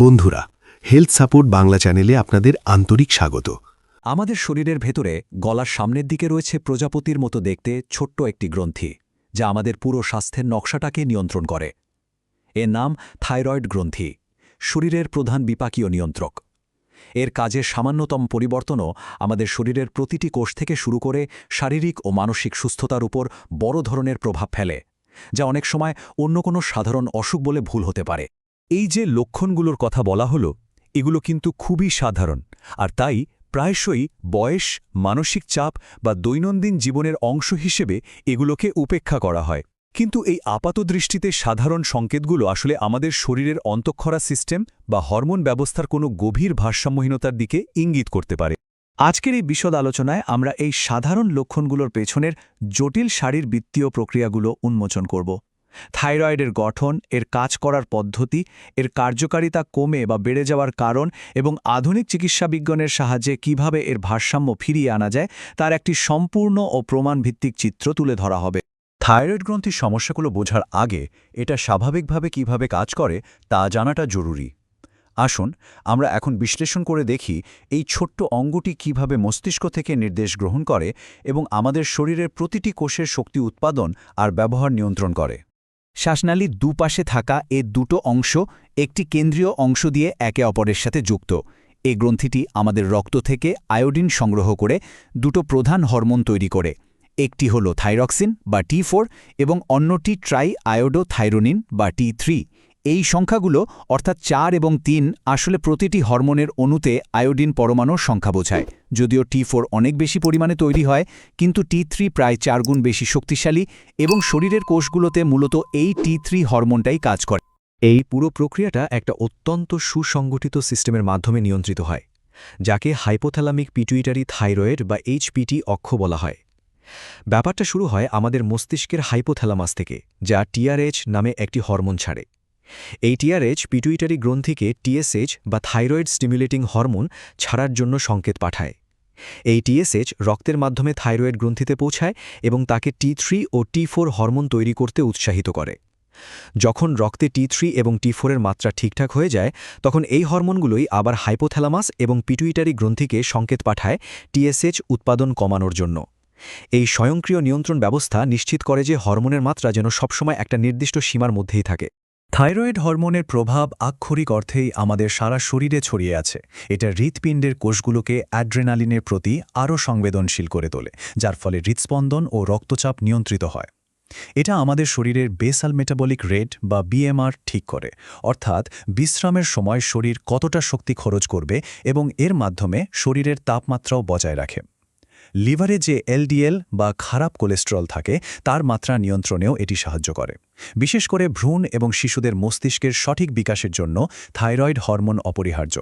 বন্ধুরা, health support Bangla চ্যানেলে আপনাদের আন্তরিক স্বাগত। আমাদের শরীরের ভেতরে গলার সামনের দিকে রয়েছে প্রজাপতির মতো দেখতে ছোট্ট একটি গ্রন্থি, যা আমাদের পুরো স্বাস্থ্যের নকশাটাকে নিয়ন্ত্রণ করে। এর নাম থাইরয়েড গ্রন্থি, শরীরের প্রধান বিপাকীয় নিয়ন্ত্রক। এর কাজের সামান্যতম পরিবর্তনও আমাদের শরীরের প্রতিটি কোষ থেকে শুরু করে শারীরিক ও মানসিক সুস্থতার উপর বড় ধরনের প্রভাব ফেলে, যা অনেক সময় অন্য কোনো সাধারণ অসুখ বলে ভুল হতে পারে। এই যে লক্ষণগুলোর কথা বলা হলো, এগুলো কিন্তু খুবই সাধারণ, আর তাই প্রায়শই বয়স, মানসিক চাপ বা দৈনন্দিন জীবনের অংশ হিসেবে এগুলোকে উপেক্ষা করা হয়। কিন্তু এই আপাতদৃষ্টিতে সাধারণ সংকেতগুলো আসলে আমাদের শরীরের অন্তঃক্ষরা সিস্টেম বা হরমোন ব্যবস্থার কোনো গভীর ভারসাম্যহীনতার দিকে ইঙ্গিত করতে পারে। আজকের এই বিশদ আলোচনায় আমরা এই সাধারণ লক্ষণগুলোর পেছনের জটিল শারীরবৃত্তীয় প্রক্রিয়াগুলো উন্মোচন করব। থাইরয়েডের গঠন, এর কাজ করার পদ্ধতি, এর কার্যকারিতা কমে বা বেড়ে যাওয়ার কারণ এবং আধুনিক চিকিৎসাবিজ্ঞানের সাহায্যে কিভাবে এর ভারসাম্য ফিরিয়ে আনা যায় তার একটি সম্পূর্ণ ও প্রমাণভিত্তিক চিত্র তুলে ধরা হবে। থাইরয়েড গ্রন্থির সমস্যাগুলো বোঝার আগে এটা স্বাভাবিকভাবে কিভাবে কাজ করে তা জানাটা জরুরি। আসুন আমরা এখন বিশ্লেষণ করে দেখি এই ছোট্ট অঙ্গটি কিভাবে মস্তিষ্ক থেকে নির্দেশ গ্রহণ করে এবং আমাদের শরীরের প্রতিটি কোষের শক্তি উৎপাদন আর ব্যবহার নিয়ন্ত্রণ করে। শ্বাসনালীর দুপাশে থাকা এ দুটো অংশ একটি কেন্দ্রীয় অংশ দিয়ে একে অপরের সাথে যুক্ত। এই গ্রন্থিটি আমাদের রক্ত থেকে আয়োডিন সংগ্রহ করে দুটো প্রধান হরমোন তৈরি করে। একটি হল থাইরক্সিন বা T4 এবং অন্যটি ট্রাই আয়োডোথাইরোনিন বা T3। এই সংখ্যাগুলো অর্থাৎ 4 এবং 3 আসলে প্রতিটি হরমোনের অণুতে আয়োডিন পরমাণুর সংখ্যা বোঝায়। যদিও T4 অনেক বেশি পরিমাণে তৈরি হয়, কিন্তু T3 প্রায় 4 গুণ বেশি শক্তিশালী এবং শরীরের কোষগুলোতে মূলত এই T3 হরমোনটাই কাজ করে। এই পুরো প্রক্রিয়াটা একটা অত্যন্ত সুসংগঠিত সিস্টেমের মাধ্যমে নিয়ন্ত্রিত হয়, যাকে হাইপোথ্যালামিক পিটুইটারি থাইরয়েড বা HPT অক্ষ বলা হয়। ব্যাপারটা শুরু হয় আমাদের মস্তিষ্কের হাইপোথ্যালামাস থেকে, যা TRH নামে একটি হরমোন ছাড়ে। এই TRH পিটুইটারি গ্রন্থিকে TSH বা থাইরয়েড স্টিমুলেটিং হরমোন ছাড়ার জন্য সংকেত পাঠায়। এই TSH রক্তের মাধ্যমে থাইরয়েড গ্রন্থিতে পৌঁছায় এবং তাকে T3 ও T4 হরমোন তৈরি করতে উৎসাহিত করে। যখন রক্তে T3 এবং T4 এর মাত্রা ঠিকঠাক হয়ে যায়, তখন এই হরমোনগুলোই আবার হাইপোথ্যালামাস এবং পিটুইটারি গ্রন্থিকে সংকেত পাঠায় TSH উৎপাদন কমানোর জন্য। এই স্বয়ংক্রিয় নিয়ন্ত্রণ ব্যবস্থা নিশ্চিত করে যে হরমোনের মাত্রা যেন সবসময় একটা নির্দিষ্ট সীমার মধ্যেই থাকে। থাইরয়েড হরমোনের প্রভাব আক্ষরিক অর্থেই আমাদের সারা শরীরে ছড়িয়ে আছে। এটা হৃৎপিণ্ডের কোষগুলোকে অ্যাড্রেনালিনের প্রতি আরও সংবেদনশীল করে তোলে, যার ফলে হৃৎস্পন্দন ও রক্তচাপ নিয়ন্ত্রিত হয়। এটা আমাদের শরীরের বেসাল মেটাবলিক রেট বা BMR ঠিক করে, অর্থাৎ বিশ্রামের সময় শরীর কতটা শক্তি খরচ করবে এবং এর মাধ্যমে শরীরের তাপমাত্রাও বজায় রাখে। লিভারে যে LDL বা খারাপ কোলেস্টেরল থাকে তার মাত্রা নিয়ন্ত্রণেও এটি সাহায্য করে। বিশেষ করে ভ্রূণ এবং শিশুদের মস্তিষ্কের সঠিক বিকাশের জন্য থাইরয়েড হরমোন অপরিহার্য।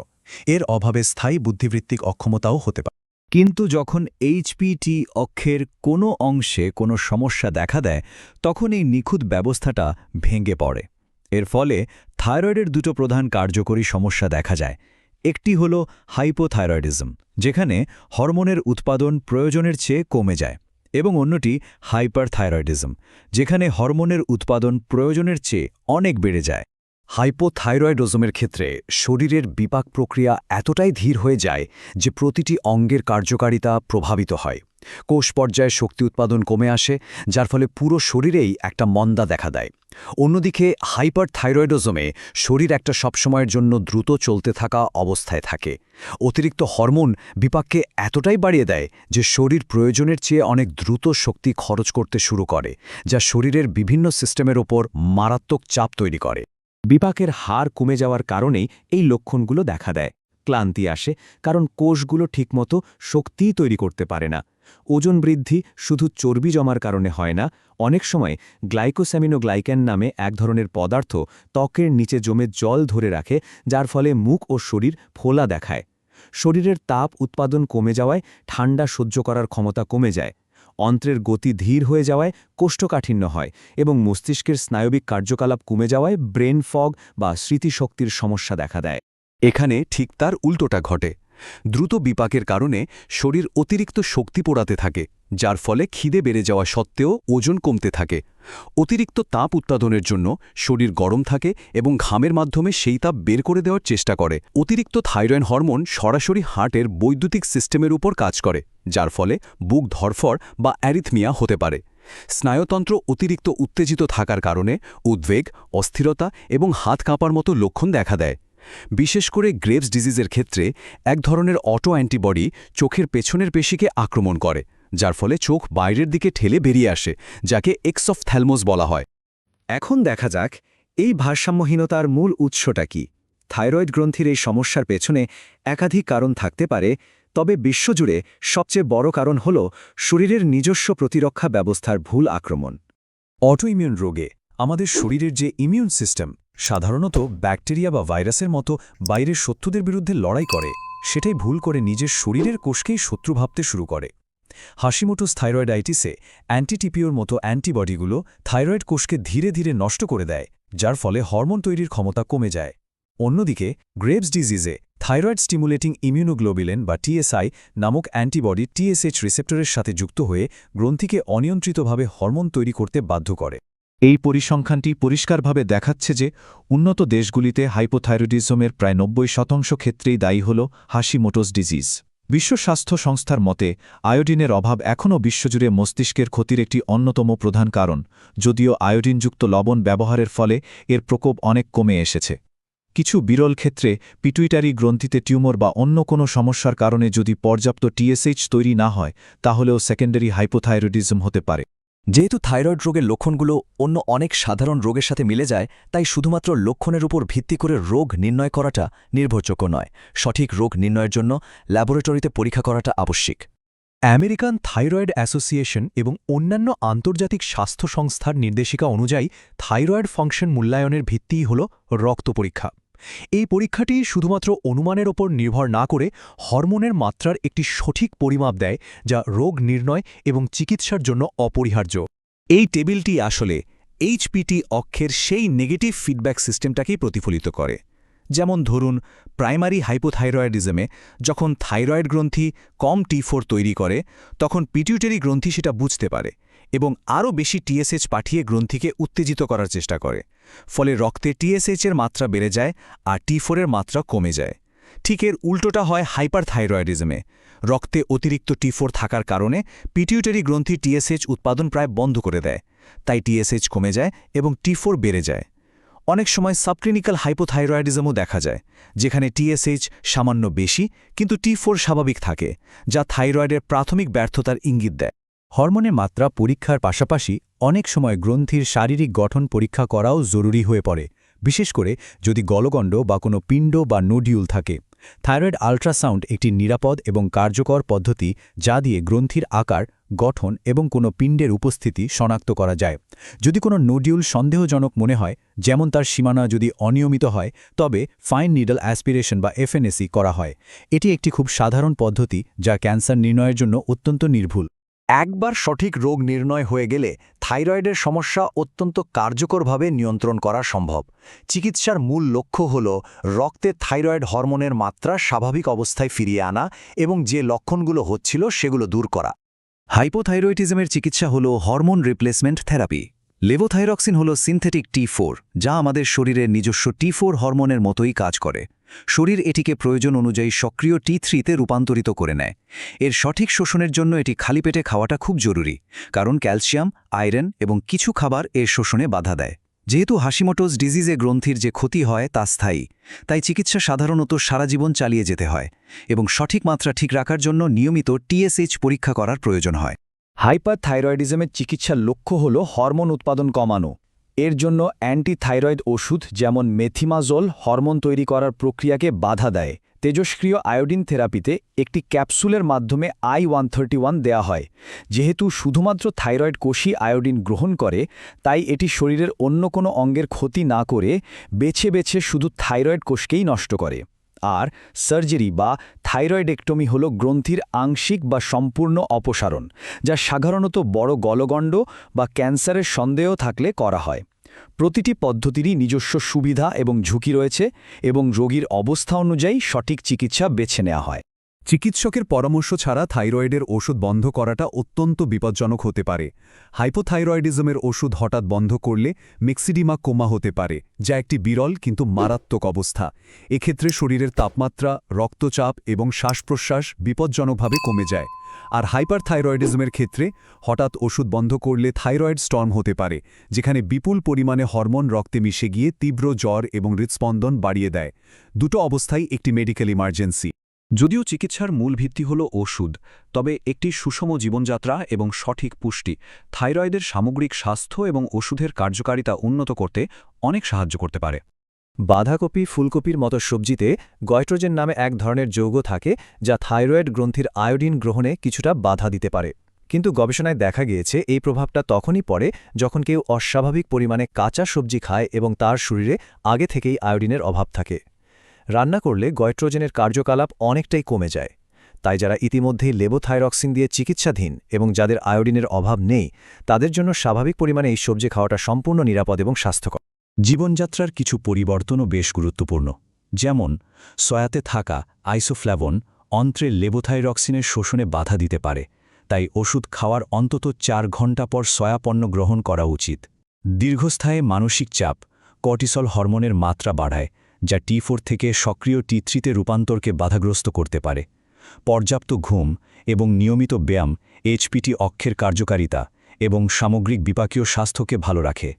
এর অভাবে স্থায়ী বুদ্ধিবৃত্তিক অক্ষমতাও হতে পারে। কিন্তু যখন HPT অক্ষের কোনো অংশে কোনো সমস্যা দেখা দেয়, তখন এই নিখুঁত ব্যবস্থাটা ভেঙে পড়ে। এর ফলে থাইরয়েডের দুটো প্রধান কার্যকরী সমস্যা দেখা যায়। একটি হল হাইপোথাইরয়েডিজম, যেখানে হরমোনের উৎপাদন প্রয়োজনের চেয়ে কমে যায়, এবং অন্যটি হাইপারথাইরয়েডিজম, যেখানে হরমোনের উৎপাদন প্রয়োজনের চেয়ে অনেক বেড়ে যায়। হাইপোথাইরয়েডিজমের ক্ষেত্রে শরীরের বিপাক প্রক্রিয়া এতটাই ধীর হয়ে যায় যে প্রতিটি অঙ্গের কার্যকারিতা প্রভাবিত হয়। কোষ পর্যায়ে শক্তি উৎপাদন কমে আসে, যার ফলে পুরো শরীরেই একটা মন্দা দেখা দেয়। অন্যদিকে হাইপারথাইরয়েডিজমে শরীর একটা সবসময়ের জন্য দ্রুত চলতে থাকা অবস্থায় থাকে। অতিরিক্ত হরমোন বিপাককে এতটাই বাড়িয়ে দেয় যে শরীর প্রয়োজনের চেয়ে অনেক দ্রুত শক্তি খরচ করতে শুরু করে, যা শরীরের বিভিন্ন সিস্টেমের ওপর মারাত্মক চাপ তৈরি করে। বিপাকের হার কমে যাওয়ার কারণেই এই লক্ষণগুলো দেখা দেয়। ক্লান্তি আসে, কারণ কোষগুলো ঠিকমতো শক্তিই তৈরি করতে পারে না। ওজন বৃদ্ধি শুধু চর্বি জমার কারণে হয় না, অনেক সময় গ্লাইকোস্যামিনোগ্লাইক্যান নামে এক ধরনের পদার্থ ত্বকের নিচে জমে জল ধরে রাখে, যার ফলে মুখ ও শরীর ফোলা দেখায়। শরীরের তাপ উৎপাদন কমে যাওয়ায় ঠান্ডা সহ্য করার ক্ষমতা কমে যায়। অন্ত্রের গতি ধীর হয়ে যাওয়ায় কোষ্ঠকাঠিন্য হয় এবং মস্তিষ্কের স্নায়বিক কার্যকলাপ কমে যাওয়ায় ব্রেন ফগ বা স্মৃতিশক্তির সমস্যা দেখা দেয়। এখানে ঠিক তার উল্টোটা ঘটে। দ্রুত বিপাকের কারণে শরীর অতিরিক্ত শক্তি পোড়াতে থাকে, যার ফলে খিদে বেড়ে যাওয়া সত্ত্বেও ওজন কমতে থাকে। অতিরিক্ত তাপ উৎপাদনের জন্য শরীর গরম থাকে এবং ঘামের মাধ্যমে সেই তাপ বের করে দেওয়ার চেষ্টা করে। অতিরিক্ত থাইরয়েড হরমোন সরাসরি হার্টের বৈদ্যুতিক সিস্টেমের উপর কাজ করে, যার ফলে বুক ধরফর বা অ্যারিথমিয়া হতে পারে। স্নায়ুতন্ত্র অতিরিক্ত উত্তেজিত থাকার কারণে উদ্বেগ, অস্থিরতা এবং হাত কাঁপার মতো লক্ষণ দেখা দেয়। বিশেষ করে গ্রেভস ডিজিজের ক্ষেত্রে এক ধরনের অটো অ্যান্টিবডি চোখের পেছনের পেশিকে আক্রমণ করে, যার ফলে চোখ বাইরের দিকে ঠেলে বেরিয়ে আসে, যাকে এক্সঅফথ্যালমোস বলা হয়। এখন দেখা যাক এই ভারসাম্যহীনতার মূল উৎসটা কি। থাইরয়েড গ্রন্থির এই সমস্যার পেছনে একাধিক কারণ থাকতে পারে, তবে বিশ্বজুড়ে সবচেয়ে বড় কারণ হল শরীরের নিজস্ব প্রতিরক্ষা ব্যবস্থার ভুল আক্রমণ। অটোইমিউন রোগে আমাদের শরীরের যে ইমিউন সিস্টেম সাধারণত ব্যাকটেরিয়া বা ভাইরাসের মতো বাইরের শত্রুদের বিরুদ্ধে লড়াই করে, সেটাই ভুল করে নিজের শরীরের কোষকেই শত্রু ভাবতে শুরু করে। হাশিমোটোস থাইরয়েডাইটিসে অ্যান্টিটিপিওর মতো অ্যান্টিবডিগুলো থাইরয়েড কোষকে ধীরে ধীরে নষ্ট করে দেয়, যার ফলে হরমোন তৈরির ক্ষমতা কমে যায়। অন্যদিকে গ্রেভস ডিজিজে থাইরয়েড স্টিমুলেটিং ইমিউনোগ্লোবিলিন বা টিএসআই নামক অ্যান্টিবডি টিএসএইচ রিসেপ্টরের সাথে যুক্ত হয়ে গ্রন্থিকে অনিয়ন্ত্রিতভাবে হরমোন তৈরি করতে বাধ্য করে। এই পরিসংখ্যানটি পরিষ্কারভাবে দেখাচ্ছে যে উন্নত দেশগুলিতে হাইপোথাইরয়েডিজমের প্রায় ৯০% ক্ষেত্রেই দায়ী হল হাশিমোটোস ডিজিজ। বিশ্ব স্বাস্থ্য সংস্থার মতে আয়োডিনের অভাব এখনও বিশ্বজুড়ে মস্তিষ্কের ক্ষতির একটি অন্যতম প্রধান কারণ, যদিও আয়োডিনযুক্ত লবণ ব্যবহারের ফলে এর প্রকোপ অনেক কমে এসেছে। কিছু বিরল ক্ষেত্রে পিটুইটারি গ্রন্থিতে টিউমার বা অন্য কোনো সমস্যার কারণে যদি পর্যাপ্ত টিএসএইচ তৈরি না হয়, তাহলেও সেকেন্ডারি হাইপোথাইরয়েডিজম হতে পারে। যেহেতু থাইরয়েড রোগের লক্ষণগুলো অন্য অনেক সাধারণ রোগের সাথে মিলে যায়, তাই শুধুমাত্র লক্ষণের উপর ভিত্তি করে রোগ নির্ণয় করাটা নির্ভরযোগ্য নয়। সঠিক রোগ নির্ণয়ের জন্য ল্যাবরেটরিতে পরীক্ষা করাটা আবশ্যিক। আমেরিকান থাইরয়েড অ্যাসোসিয়েশন এবং অন্যান্য আন্তর্জাতিক স্বাস্থ্য সংস্থার নির্দেশিকা অনুযায়ী থাইরয়েড ফাংশন মূল্যায়নের ভিত্তিই হল রক্ত পরীক্ষা। এই পরীক্ষাটি শুধুমাত্র অনুমানের ওপর নির্ভর না করে হরমোনের মাত্রার একটি সঠিক পরিমাপ দেয়, যা রোগ নির্ণয় এবং চিকিৎসার জন্য অপরিহার্য। এই টেবিলটি আসলে এইচপিটি অক্ষের সেই নেগেটিভ ফিডব্যাক সিস্টেমটাকেই প্রতিফলিত করে। যেমন ধরুন, প্রাইমারি হাইপোথাইরয়েডিজমে যখন থাইরয়েড গ্রন্থি কম T4 তৈরি করে, তখন পিটিউটারি গ্রন্থি সেটা বুঝতে পারে এবং আরও বেশি টিএসএইচ পাঠিয়ে গ্রন্থিকে উত্তেজিত করার চেষ্টা করে। ফলে রক্তে টিএসএইচের মাত্রা বেড়ে যায় আর T4 এর মাত্রা কমে যায়। ঠিক এর উল্টোটা হয় হাইপারথাইরয়েডিজমে। রক্তে অতিরিক্ত T4 থাকার কারণে পিটিউটারি গ্রন্থি টিএসএইচ উৎপাদন প্রায় বন্ধ করে দেয়, তাই টিএসএইচ কমে যায় এবং T4 বেড়ে যায়। অনেক সময় সাবক্লিনিক্যাল হাইপোথাইরয়েডিজমও দেখা যায়, যেখানে টিএসএইচ সামান্য বেশি কিন্তু T4 স্বাভাবিক থাকে, যা থাইরয়েডের প্রাথমিক ব্যর্থতার ইঙ্গিত দেয়। হরমোনের মাত্রা পরীক্ষার পাশাপাশি অনেক সময় গ্রন্থির শারীরিক গঠন পরীক্ষা করাও জরুরি হয়ে পড়ে, বিশেষ করে যদি গলগণ্ড বা কোনো পিণ্ড বা নোডিউল থাকে। থাইরয়েড আল্ট্রাসাউন্ড একটি নিরাপদ এবং কার্যকর পদ্ধতি, যা দিয়ে গ্রন্থির আকার, গঠন এবং কোনো পিণ্ডের উপস্থিতি শনাক্ত করা যায়। যদি কোনো নোডিউল সন্দেহজনক মনে হয়, যেমন তার সীমানা যদি অনিয়মিত হয়, তবে ফাইন নিডল অ্যাসপিরেশন বা এফএনএসি করা হয়। এটি একটি খুব সাধারণ পদ্ধতি, যা ক্যান্সার নির্ণয়ের জন্য অত্যন্ত নির্ভুল। একবার সঠিক রোগ নির্ণয় হয়ে গেলে থাইরয়েডের সমস্যা অত্যন্ত কার্যকরভাবে নিয়ন্ত্রণ করা সম্ভব। চিকিৎসার মূল লক্ষ্য হল রক্তে থাইরয়েড হরমোনের মাত্রা স্বাভাবিক অবস্থায় ফিরিয়ে আনা এবং যে লক্ষণগুলো হচ্ছিল সেগুলো দূর করা। হাইপোথাইরয়েডিজমের চিকিৎসা হল হরমোন রিপ্লেসমেন্ট থেরাপি। লেভোথাইরক্সিন হল সিনথেটিক T4, যা আমাদের শরীরের নিজস্ব T4 হরমোনের মতোই কাজ করে। শরীর এটিকে প্রয়োজন অনুযায়ী সক্রিয় T3-তে রূপান্তরিত করে নেয়। এর সঠিক শোষণের জন্য এটি খালি পেটে খাওয়াটা খুব জরুরি, কারণ ক্যালসিয়াম, আয়রন এবং কিছু খাবার এর শোষণে বাধা দেয়। যেহেতু হাশিমোটোস ডিজিজে গ্রন্থির যে ক্ষতি হয় তা স্থায়ী, তাই চিকিৎসা সাধারণত সারা জীবন চালিয়ে যেতে হয় এবং সঠিক মাত্রা ঠিক রাখার জন্য নিয়মিত টিএসএইচ পরীক্ষা করার প্রয়োজন হয়। হাইপারথাইরয়েডিজমের চিকিৎসার লক্ষ্য হল হরমোন উৎপাদন কমানো। এর জন্য অ্যান্টিথাইরয়েড ওষুধ যেমন মেথিমাজোল হরমোন তৈরি করার প্রক্রিয়াকে বাধা দেয়। তেজস্ক্রিয় আয়োডিন থেরাপিতে একটি ক্যাপসুলের মাধ্যমে I-131 দেয়া হয়। যেহেতু শুধুমাত্র থাইরয়েড কোষই আয়োডিন গ্রহণ করে, তাই এটি শরীরের অন্য কোনো অঙ্গের ক্ষতি না করে বেছে বেছে শুধু থাইরয়েড কোষকেই নষ্ট করে। আর সার্জারি বা থাইরয়েডেক্টমি হল গ্রন্থির আংশিক বা সম্পূর্ণ অপসারণ, যা সাধারণত বড় গলগণ্ড বা ক্যান্সারের সন্দেহ থাকলে করা হয়। প্রতিটি পদ্ধতিরই নিজস্ব সুবিধা এবং ঝুঁকি রয়েছে এবং রোগীর অবস্থা অনুযায়ী সঠিক চিকিৎসা বেছে নেওয়া হয়। চিকিৎসকের পরামর্শ ছাড়া থাইরয়েডের ওষুধ বন্ধ করাটা অত্যন্ত বিপজ্জনক হতে পারে। হাইপোথাইরয়েডিজমের ওষুধ হঠাৎ বন্ধ করলে মিক্সিডিমা কোমা হতে পারে, যা একটি বিরল কিন্তু মারাত্মক অবস্থা। এক্ষেত্রে শরীরের তাপমাত্রা, রক্তচাপ এবং শ্বাসপ্রশ্বাস বিপজ্জনকভাবে কমে যায়। আর হাইপারথাইরয়েডিজমের ক্ষেত্রে হঠাৎ ওষুধ বন্ধ করলে থাইরয়েড স্টর্ম হতে পারে, যেখানে বিপুল পরিমাণে হরমোন রক্তে মিশে গিয়ে তীব্র জ্বর এবং হৃৎস্পন্দন বাড়িয়ে দেয়। দুটো অবস্থাই একটি মেডিকেল ইমার্জেন্সি। যদিও চিকিৎসার মূল ভিত্তি হল ওষুধ, তবে একটি সুষম জীবনযাত্রা এবং সঠিক পুষ্টি থাইরয়েডের সামগ্রিক স্বাস্থ্য এবং ওষুধের কার্যকারিতা উন্নত করতে অনেক সাহায্য করতে পারে। বাঁধাকপি, ফুলকপির মতো সবজিতে গয়ট্রোজেন নামে এক ধরনের যৌগ থাকে, যা থাইরয়েড গ্রন্থির আয়োডিন গ্রহণে কিছুটা বাধা দিতে পারে। কিন্তু গবেষণায় দেখা গিয়েছে এই প্রভাবটা তখনই পড়ে যখন কেউ অস্বাভাবিক পরিমাণে কাঁচা সবজি খায় এবং তার শরীরে আগে থেকেই আয়োডিনের অভাব থাকে। রান্না করলে গয়ট্রোজেনের কার্যকলাপ অনেকটাই কমে যায়। তাই যারা ইতিমধ্যেই লেবোথাইরক্সিন দিয়ে চিকিৎসাধীন এবং যাদের আয়োডিনের অভাব নেই, তাদের জন্য স্বাভাবিক পরিমাণে এই সবজি খাওয়াটা সম্পূর্ণ নিরাপদ এবং স্বাস্থ্যকর। জীবনযাত্রার কিছু পরিবর্তনও বেশ গুরুত্বপূর্ণ, যেমন সয়াতে থাকা আইসোফ্ল্যাভন অন্ত্রের লেবোথাইরক্সিনের শোষণে বাধা দিতে পারে, তাই ওষুধ খাওয়ার অন্তত 4 ঘণ্টা পর সয়া পণ্য গ্রহণ করা উচিত। দীর্ঘস্থায়ী মানসিক চাপ কর্টিসল হরমোনের মাত্রা বাড়ায়, যা T4 থেকে সক্রিয় T3-তে রূপান্তরকে বাধাগ্রস্ত করতে পারে। পর্যাপ্ত ঘুম এবং নিয়মিত ব্যায়াম HPT অক্ষের কার্যকারিতা এবং সামগ্রিক বিপাকীয় স্বাস্থ্যকে ভালো রাখে।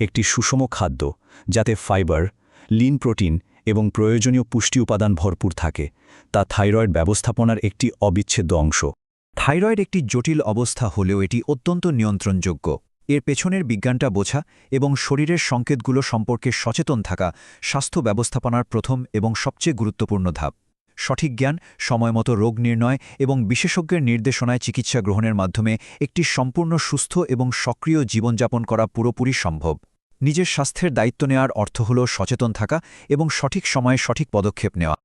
একটি সুষম খাদ্য যাতে ফাইবার, লিন প্রোটিন এবং প্রয়োজনীয় পুষ্টি উপাদান ভরপুর থাকে, তা থাইরয়েড ব্যবস্থাপনার একটি অবিচ্ছেদ্য অংশ। থাইরয়েড একটি জটিল অবস্থা হলেও এটি অত্যন্ত নিয়ন্ত্রণযোগ্য। এর পেছনের বিজ্ঞানটা বোঝা এবং শরীরের সংকেতগুলো সম্পর্কে সচেতন থাকা স্বাস্থ্য ব্যবস্থাপনার প্রথম এবং সবচেয়ে গুরুত্বপূর্ণ ধাপ। সঠিক জ্ঞান, সময়মতো রোগ নির্ণয় এবং বিশেষজ্ঞের নির্দেশনায় চিকিৎসা গ্রহণের মাধ্যমে একটি সম্পূর্ণ সুস্থ এবং সক্রিয় জীবনযাপন করা পুরোপুরি সম্ভব। নিজের স্বাস্থ্যের দায়িত্ব নেওয়ার অর্থ হল সচেতন থাকা এবং সঠিক সময়ে সঠিক পদক্ষেপ নেওয়া।